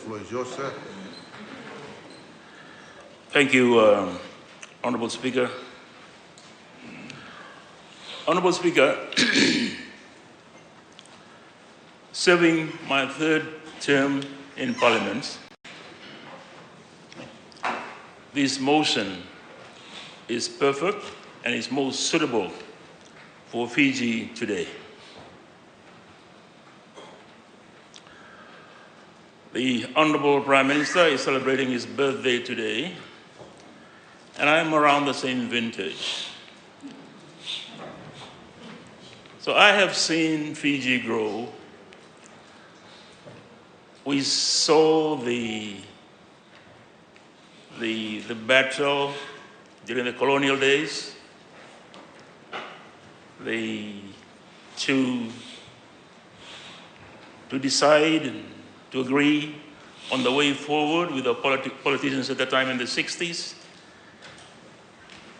floor is yours, sir. Thank you, Honorable Speaker. Honorable Speaker, serving my third term in Parliament, this motion is perfect and is most suitable for Fiji today. The Honorable Prime Minister is celebrating his birthday today, and I'm around the same vintage. So I have seen Fiji grow. We saw the battle during the colonial days, to decide and to agree on the way forward with the politicians at the time in the 60s.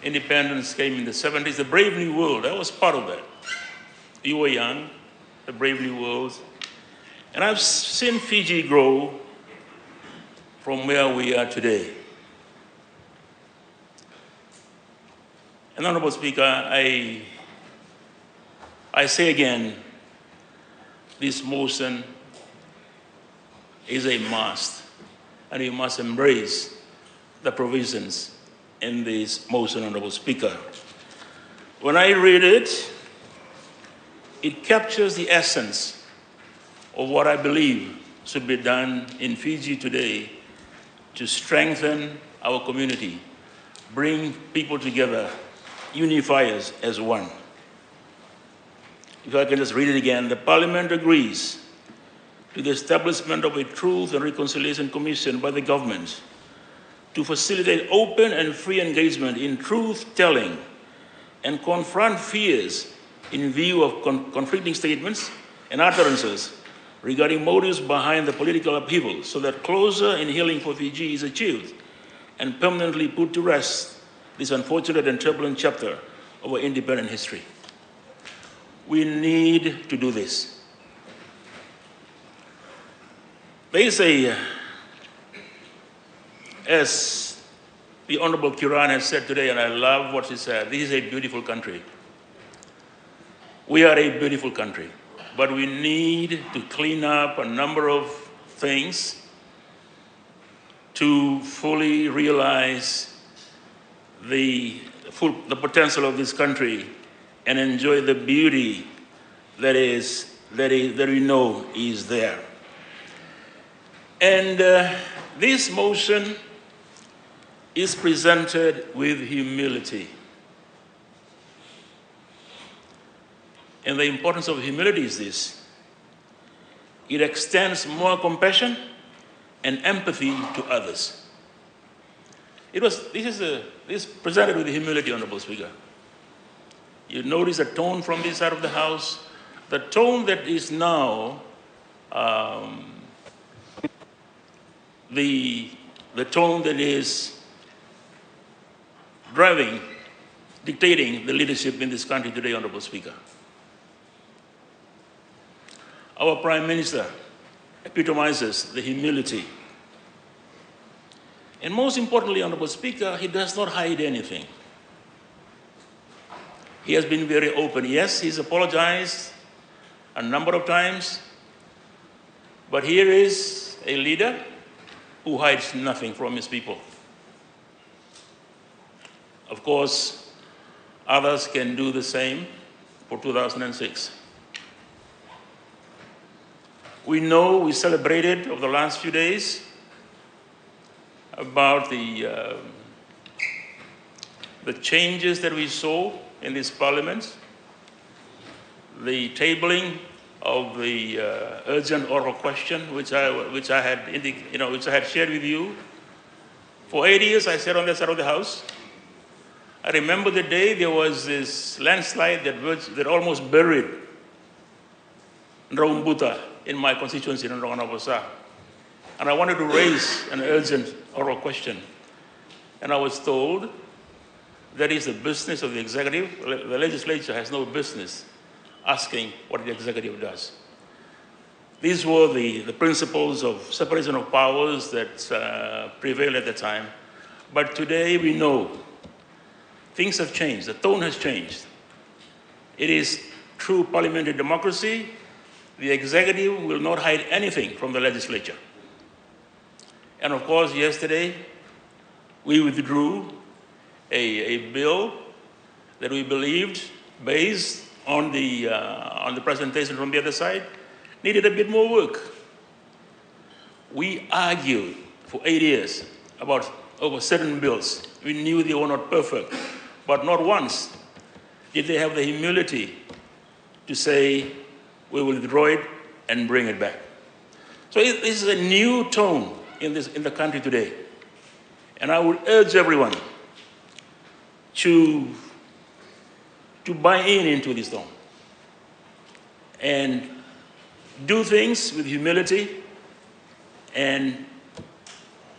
Independence came in the 70s. The Brave New World, I was part of that. You were young, the Brave New World. And I've seen Fiji grow from where we are today. And Honorable Speaker, I say again, this motion is a must, and we must embrace the provisions in this motion, Honorable Speaker. When I read it, it captures the essence of what I believe should be done in Fiji today to strengthen our community, bring people together, unify us as one. If I can just read it again, the Parliament agrees to the establishment of a Truth and Reconciliation Commission by the government to facilitate open and free engagement in truth-telling and confront fears in view of conflicting statements and utterances regarding motives behind the political upheaval, so that closure in healing for Fiji is achieved and permanently put to rest this unfortunate and turbulent chapter of our independent history. We need to do this. They say, as the Honorable Kiran has said today, and I love what she said, this is a beautiful country. We are a beautiful country, but we need to clean up a number of things to fully realize the potential of this country and enjoy the beauty that we know is there. And this motion is presented with humility. And the importance of humility is this: it extends more compassion and empathy to others. This is presented with humility, Honorable Speaker. You notice the tone from this side of the House, the tone that is now the tone that is dictating the leadership in this country today, Honorable Speaker. Our Prime Minister epitomizes the humility. And most importantly, Honorable Speaker, he does not hide anything. He has been very open. Yes, he's apologized a number of times, but here is a leader who hides nothing from his people. Of course, others can do the same for 2006. We know, we celebrated over the last few days about the changes that we saw in this Parliament, the tabling of the urgent oral question, which I had shared with you. For 8 years, I sat on that side of the House. I remember the day there was this landslide that almost buried Nraumbuta in my constituency in Rongonabosa. And I wanted to raise an urgent oral question. And I was told that is the business of the executive. The legislature has no business asking what the executive does. These were the principles of separation of powers that prevailed at the time. But today we know things have changed, the tone has changed. It is true parliamentary democracy. The executive will not hide anything from the legislature. And of course, yesterday, we withdrew a bill that we believed, based on the presentation from the other side, needed a bit more work. We argued for 8 years about over certain bills. We knew they were not perfect, but not once did they have the humility to say, we will withdraw it and bring it back. So this is a new tone in the country today. And I would urge everyone to buy into this tone and do things with humility and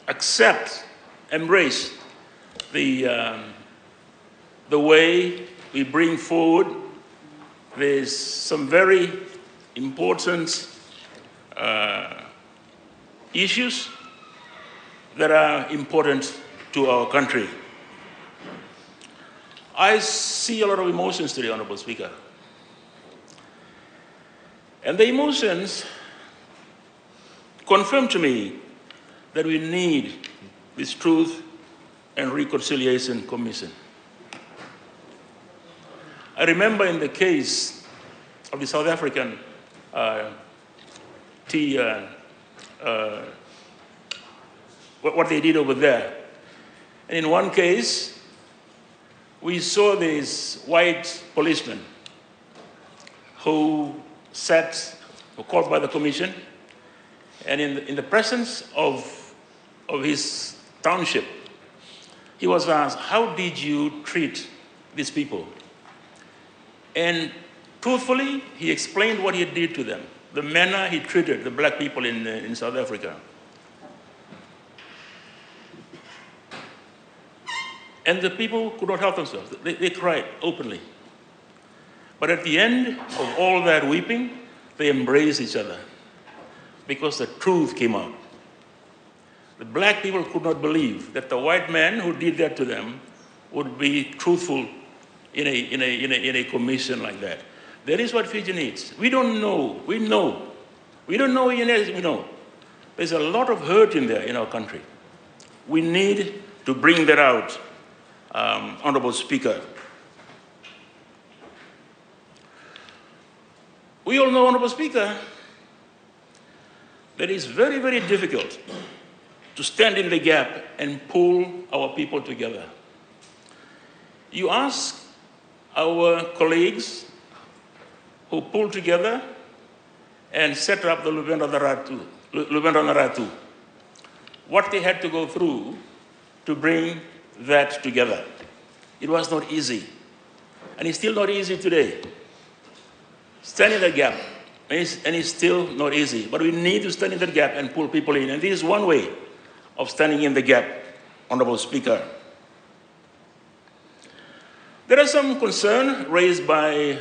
accept, embrace the way we bring forward. There's some very important issues that are important to our country. I see a lot of emotions today, Honorable Speaker. And the emotions confirm to me that we need this Truth and Reconciliation Commission. I remember in the case of the South African what they did over there. And in one case, we saw this white policeman who were called by the commission, and in the presence of his township, he was asked, how did you treat these people? And truthfully, he explained what he did to them, the manner he treated the black people in South Africa. And the people could not help themselves. They cried openly. But at the end of all that weeping, they embraced each other because the truth came out. The black people could not believe that the white man who did that to them would be truthful in a commission like that. That is what Fiji needs. We don't know. We know. We don't know. We know. There's a lot of hurt in there in our country. We need to bring that out, Honorable Speaker. We all know, Honorable Speaker, that it's very, very difficult to stand in the gap and pull our people together. You ask our colleagues who pulled together and set up the Luvenda Naratu, what they had to go through to bring that together. It was not easy. And it's still not easy today. Stand in the gap, and it's still not easy. But we need to stand in the gap and pull people in. And this is one way of standing in the gap, Honorable Speaker. There is some concern raised by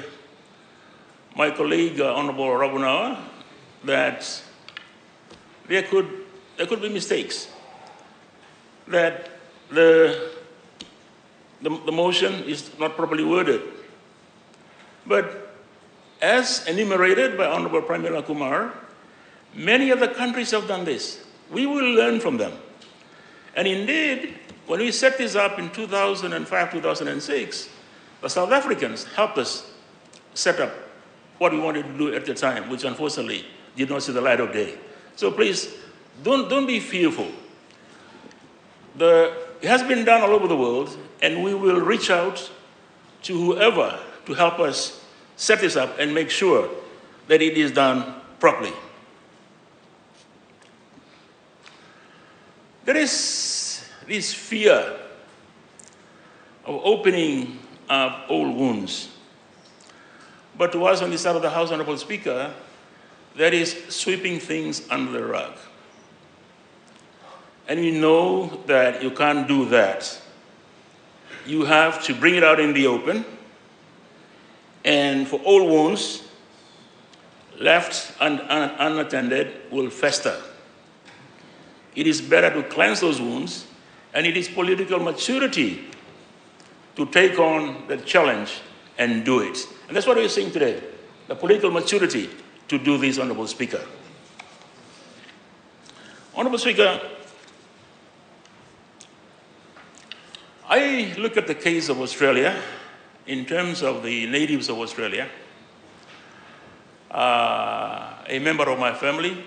my colleague, Honorable Rabunawa, that there could be mistakes, that the motion is not properly worded. But as enumerated by Honorable Pramila Kumar, many other countries have done this. We will learn from them. And indeed, when we set this up in 2005, 2006, the South Africans helped us set up what we wanted to do at the time, which unfortunately did not see the light of day. So please, don't be fearful. It has been done all over the world, and we will reach out to whoever to help us set this up and make sure that it is done properly. There is this fear of opening up old wounds. But to us on this side of the House, Honorable Speaker, that is sweeping things under the rug. And we know that you can't do that. You have to bring it out in the open. And for old wounds, left unattended, will fester. It is better to cleanse those wounds, and it is political maturity to take on the challenge and do it. And that's what we're seeing today, the political maturity to do this, Honorable Speaker. Honorable Speaker, I look at the case of Australia in terms of the natives of Australia. A member of my family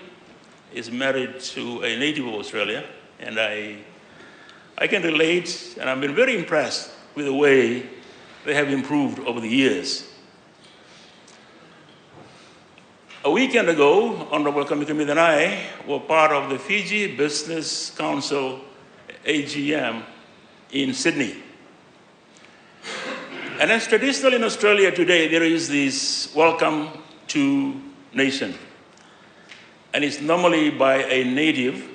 is married to a native of Australia, and I can relate, and I've been very impressed with the way they have improved over the years. A weekend ago, Honorable Kamikamica and I were part of the Fiji Business Council AGM in Sydney. And as traditional in Australia today, there is this welcome to nation. And it's normally by a native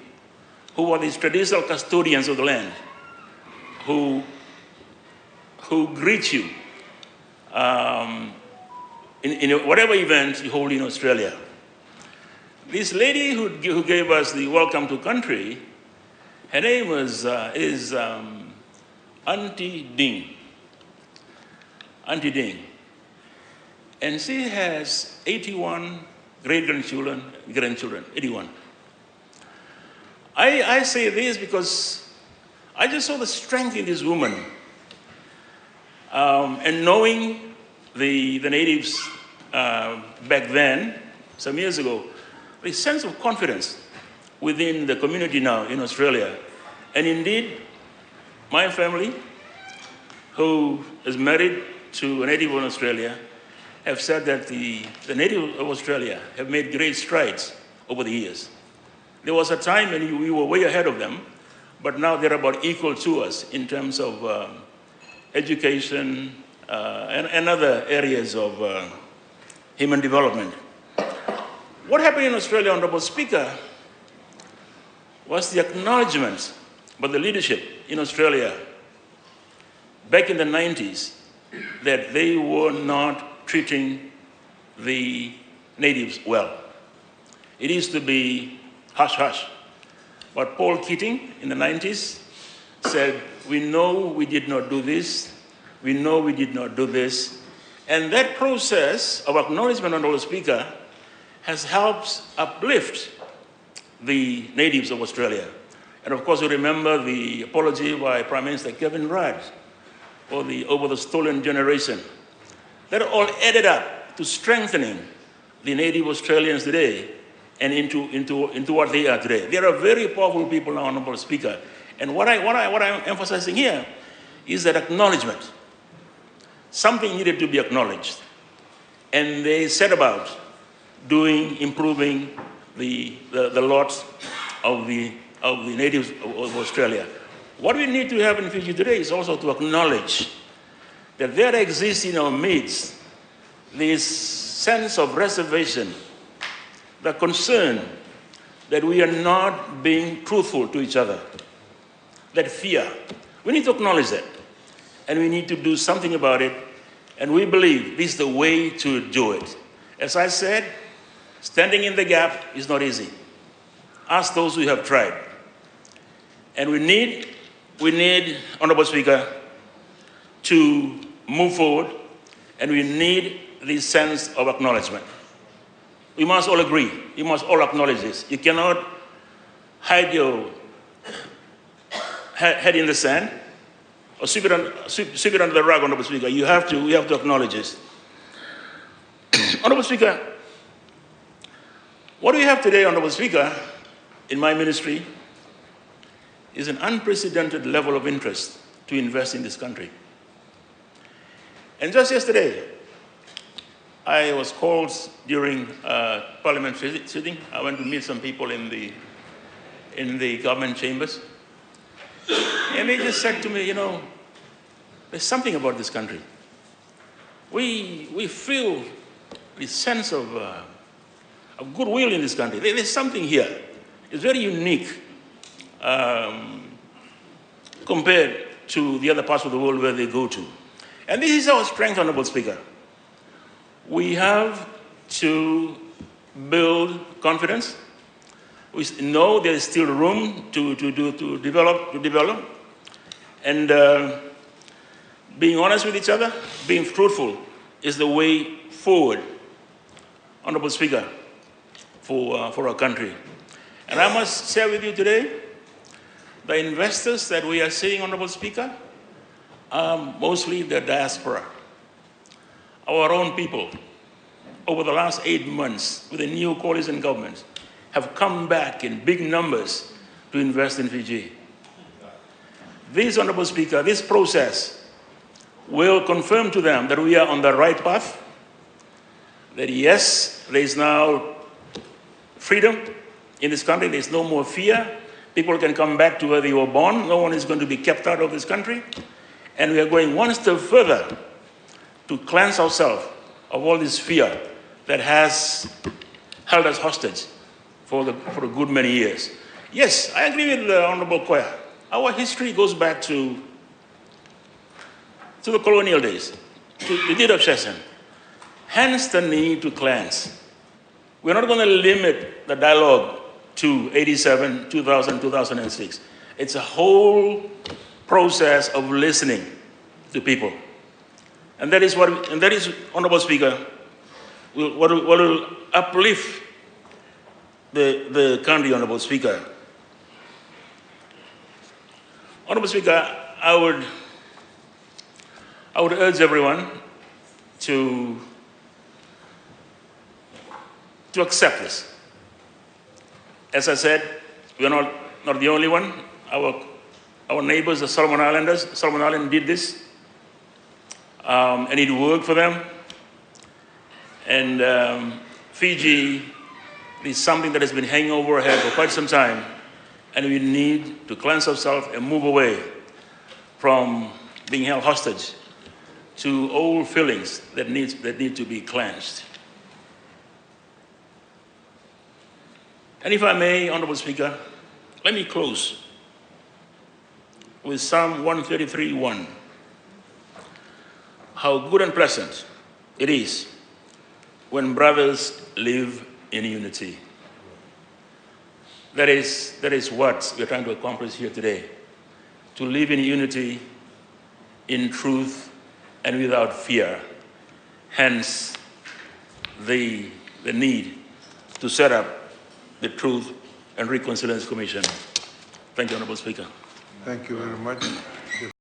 who are these traditional custodians of the land who greet you in whatever event you hold in Australia. This lady who gave us the welcome to country, her name is Auntie Ding. Auntie Ding. And she has 81 grandchildren, 81. I say this because I just saw the strength in this woman. And knowing the natives back then, some years ago, the sense of confidence within the community now in Australia. And indeed, my family, who is married to a native in Australia, have said that the natives of Australia have made great strides over the years. There was a time when we were way ahead of them, but now they're about equal to us in terms of education and other areas of human development. What happened in Australia, Honorable Speaker, was the acknowledgement by the leadership in Australia back in the 90s that they were not treating the natives well. It used to be hush hush. But Paul Keating in the 90s said, we know we did not do this, we know we did not do this. And that process of acknowledgement, Honorable Speaker, has helped uplift the natives of Australia. And of course, you remember the apology by Prime Minister Kevin Rudd over the stolen generation. That all added up to strengthening the native Australians today and into what they are today. They are very powerful people now, Honorable Speaker. And what I'm emphasizing here is that acknowledgement. Something needed to be acknowledged. And they set about improving the lot of the natives of Australia. What we need to have in Fiji today is also to acknowledge that there exists in our midst this sense of reservation, the concern that we are not being truthful to each other, that fear. We need to acknowledge that, and we need to do something about it, and we believe this is the way to do it. As I said, standing in the gap is not easy. Ask those who have tried. And we need, Honorable Speaker, to move forward, and we need this sense of acknowledgement. We must all agree. You must all acknowledge this. You cannot hide your head in the sand or sweep it under the rug, Honorable Speaker. We have to acknowledge this. Honorable Speaker, what we have today, Honorable Speaker, in my ministry, is an unprecedented level of interest to invest in this country. And just yesterday, I was called during Parliament sitting. I went to meet some people in the government chambers. And they just said to me, you know, there's something about this country. We feel this sense of goodwill in this country. There's something here. It's very unique compared to the other parts of the world where they go to. And this is our strength, Honorable Speaker. We have to build confidence. We know there is still room to develop. And being honest with each other, being truthful is the way forward, Honorable Speaker, for our country. And I must share with you today, the investors that we are seeing, Honorable Speaker, are mostly the diaspora, our own people. Over the last 8 months, with the new coalition government, have come back in big numbers to invest in Fiji. This, Honorable Speaker, this process will confirm to them that we are on the right path, that yes, there is now freedom in this country, there is no more fear. People can come back to where they were born. No one is going to be kept out of this country. And we are going one step further to cleanse ourselves of all this fear that has held us hostage for a good many years. Yes, I agree with the Honorable Koya. Our history goes back to the colonial days, to the deed of cession. Hence the need to cleanse. We're not going to limit the dialogue to 87, 2000, 2006. It's a whole process of listening to people. And that is, Honorable Speaker, what will uplift the country, Honorable Speaker. Honorable Speaker, I would urge everyone to accept this. As I said, we are not the only one. Our neighbors, the Solomon Islanders, Solomon Island did this, and it worked for them. And Fiji is something that has been hanging over our head for quite some time, and we need to cleanse ourselves and move away from being held hostage to old feelings that need to be cleansed. And if I may, Honorable Speaker, let me close with Psalm 133:1. How good and pleasant it is when brothers live in unity. That is what we're trying to accomplish here today. To live in unity, in truth, and without fear. Hence, the need to set up the Truth and Reconciliation Commission. Thank you, Honorable Speaker. Thank you very much.